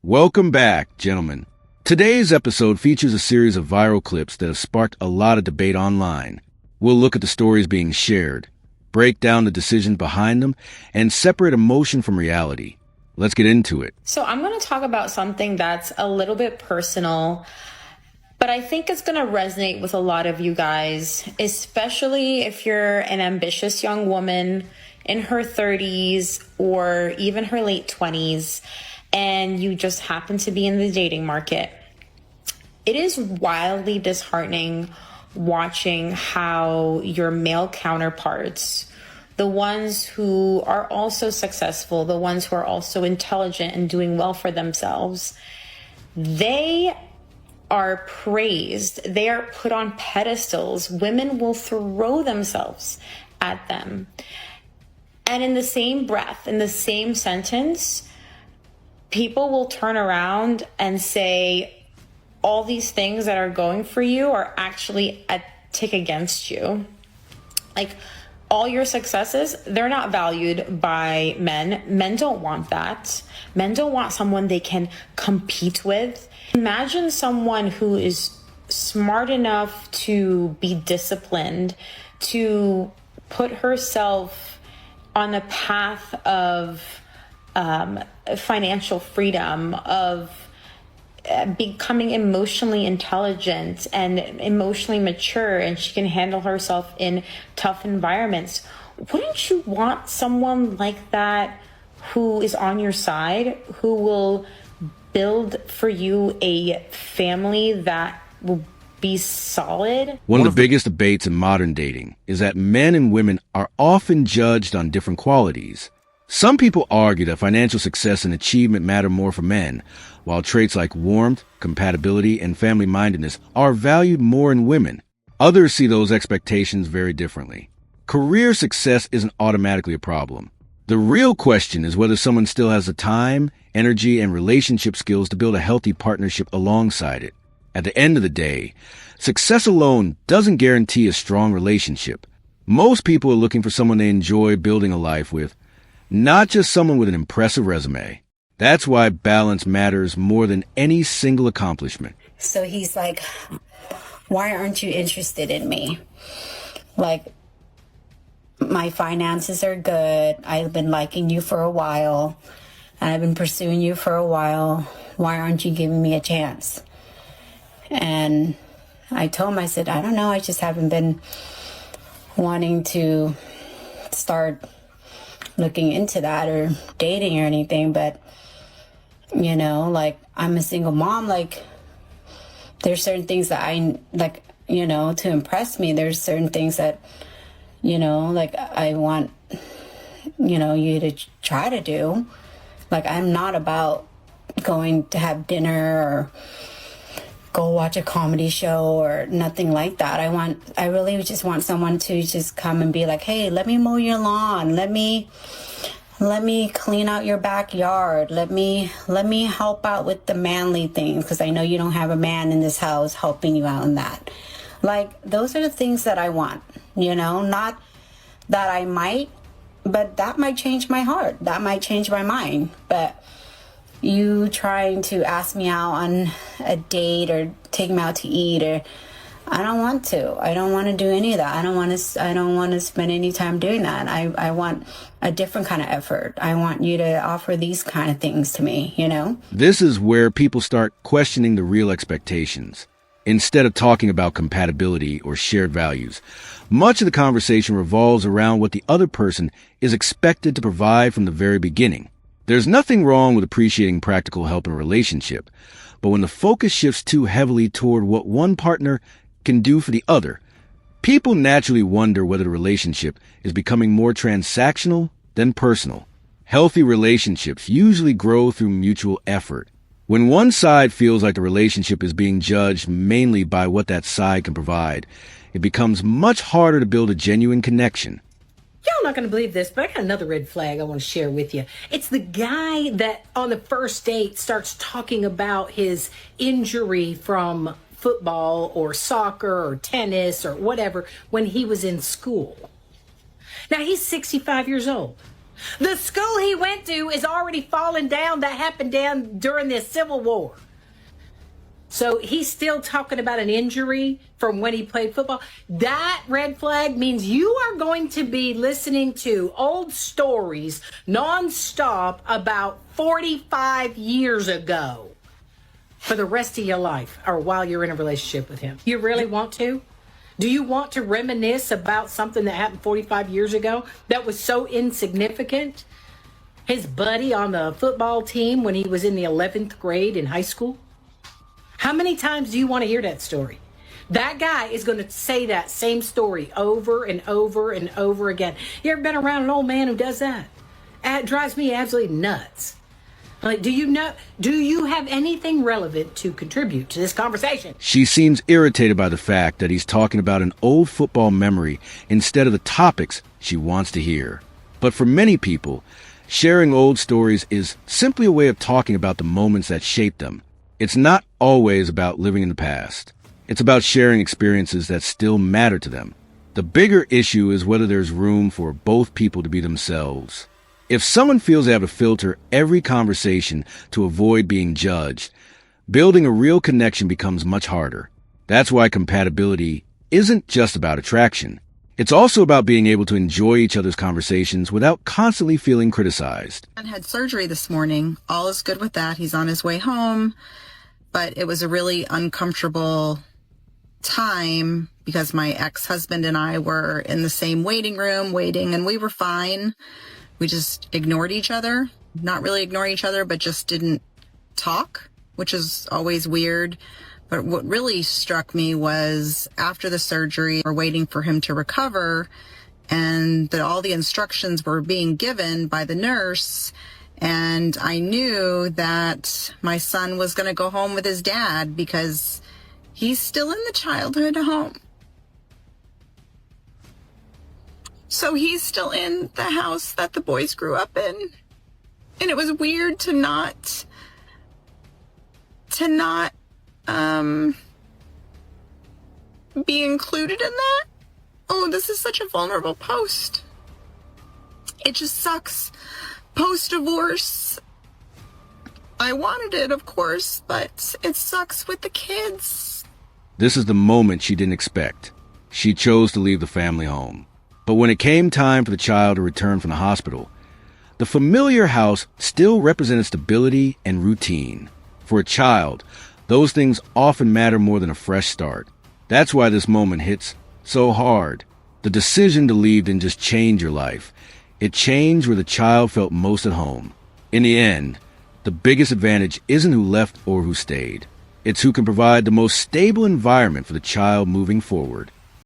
Welcome back, gentlemen. Today's episode features a series of viral clips that have sparked a lot of debate online. We'll look at the stories being shared, break down the decisions behind them, and separate emotion from reality. Let's get into it. So I'm going to talk about something that's a little bit personal, but I think it's going to resonate with a lot of you guys, especially if you're an ambitious young woman in her 30s or even her late 20s, and you just happen to be in the dating market. It is wildly disheartening watching how your male counterparts, the ones who are also successful, the ones who are also intelligent and doing well for themselves, they are praised. They are put on pedestals. Women will throw themselves at them. And in the same breath, in the same sentence, people will turn around and say, all these things that are going for you are actually a tick against you. Like, all your successes, they're not valued by men. Men don't want that. Men don't want someone they can compete with. Imagine someone who is smart enough to be disciplined, to put herself on a path of financial freedom, of becoming emotionally intelligent and emotionally mature, and she can handle herself in tough environments. Wouldn't you want someone like that who is on your side, who will build for you a family that will be solid? One of the biggest debates in modern dating is that men and women are often judged on different qualities. Some people argue that financial success and achievement matter more for men, while traits like warmth, compatibility, and family-mindedness are valued more in women. Others see those expectations very differently. Career success isn't automatically a problem. The real question is whether someone still has the time, energy, and relationship skills to build a healthy partnership alongside it. At the end of the day, success alone doesn't guarantee a strong relationship. Most people are looking for someone they enjoy building a life with, not just someone with an impressive resume. That's why balance matters more than any single accomplishment. So he's like, why aren't you interested in me? Like, my finances are good. I've been liking you for a while. And I've been pursuing you for a while. Why aren't you giving me a chance? And I told him, I said, I don't know. I just haven't been wanting to start looking into that or dating or anything. But, you know, like, I'm a single mom. Like, there's certain things that I, like, you know, to impress me. There's certain things that, you know, like, I want, you know, you to try to do. Like, I'm not about going to have dinner or go watch a comedy show or nothing like that. I really just want someone to just come and be like, hey, let me mow your lawn. Let me clean out your backyard. Let me help out with the manly things, because I know you don't have a man in this house helping you out in that. Like, those are the things that I want, you know, not that I might, but that might change my heart. That might change my mind. But you trying to ask me out on a date or take me out to eat, or I don't want to. I don't want to do any of that. I don't want to spend any time doing that. I want a different kind of effort. I want you to offer these kind of things to me, you know? This is where people start questioning the real expectations. Instead of talking about compatibility or shared values, much of the conversation revolves around what the other person is expected to provide from the very beginning. There's nothing wrong with appreciating practical help in a relationship, but when the focus shifts too heavily toward what one partner can do for the other, people naturally wonder whether the relationship is becoming more transactional than personal. Healthy relationships usually grow through mutual effort. When one side feels like the relationship is being judged mainly by what that side can provide, it becomes much harder to build a genuine connection. Y'all not going to believe this, but I got another red flag I want to share with you. It's the guy that on the first date starts talking about his injury from football or soccer or tennis or whatever when he was in school. Now, he's 65 years old. The school he went to is already falling down. That happened down during the Civil War. So he's still talking about an injury from when he played football. That red flag means you are going to be listening to old stories nonstop about 45 years ago for the rest of your life or while you're in a relationship with him. You really want to? Do you want to reminisce about something that happened 45 years ago that was so insignificant? His buddy on the football team when he was in the 11th grade in high school? How many times do you want to hear that story? That guy is going to say that same story over and over and over again. You ever been around an old man who does that? It drives me absolutely nuts. Like, do you have anything relevant to contribute to this conversation? She seems irritated by the fact that he's talking about an old football memory instead of the topics she wants to hear. But for many people, sharing old stories is simply a way of talking about the moments that shaped them. It's not always about living in the past. It's about sharing experiences that still matter to them. The bigger issue is whether there's room for both people to be themselves. If someone feels they have to filter every conversation to avoid being judged, building a real connection becomes much harder. That's why compatibility isn't just about attraction. It's also about being able to enjoy each other's conversations without constantly feeling criticized. I had surgery this morning. All is good with that. He's on his way home. But it was a really uncomfortable time because my ex-husband and I were in the same waiting room waiting, and we were fine. We just ignored each other. Not really ignoring each other, but just didn't talk, which is always weird. But what really struck me was after the surgery, we're waiting for him to recover, and that all the instructions were being given by the nurse. And I knew that my son was going to go home with his dad because he's still in the childhood home. So he's still in the house that the boys grew up in. And it was weird to not be included in that. Oh, this is such a vulnerable post. It just sucks. Post-divorce, I wanted it, of course, but it sucks with the kids. This is the moment she didn't expect. She chose to leave the family home. But when it came time for the child to return from the hospital, the familiar house still represented stability and routine. For a child, those things often matter more than a fresh start. That's why this moment hits so hard. The decision to leave didn't just change your life. It changed where the child felt most at home. In the end, the biggest advantage isn't who left or who stayed. It's who can provide the most stable environment for the child moving forward.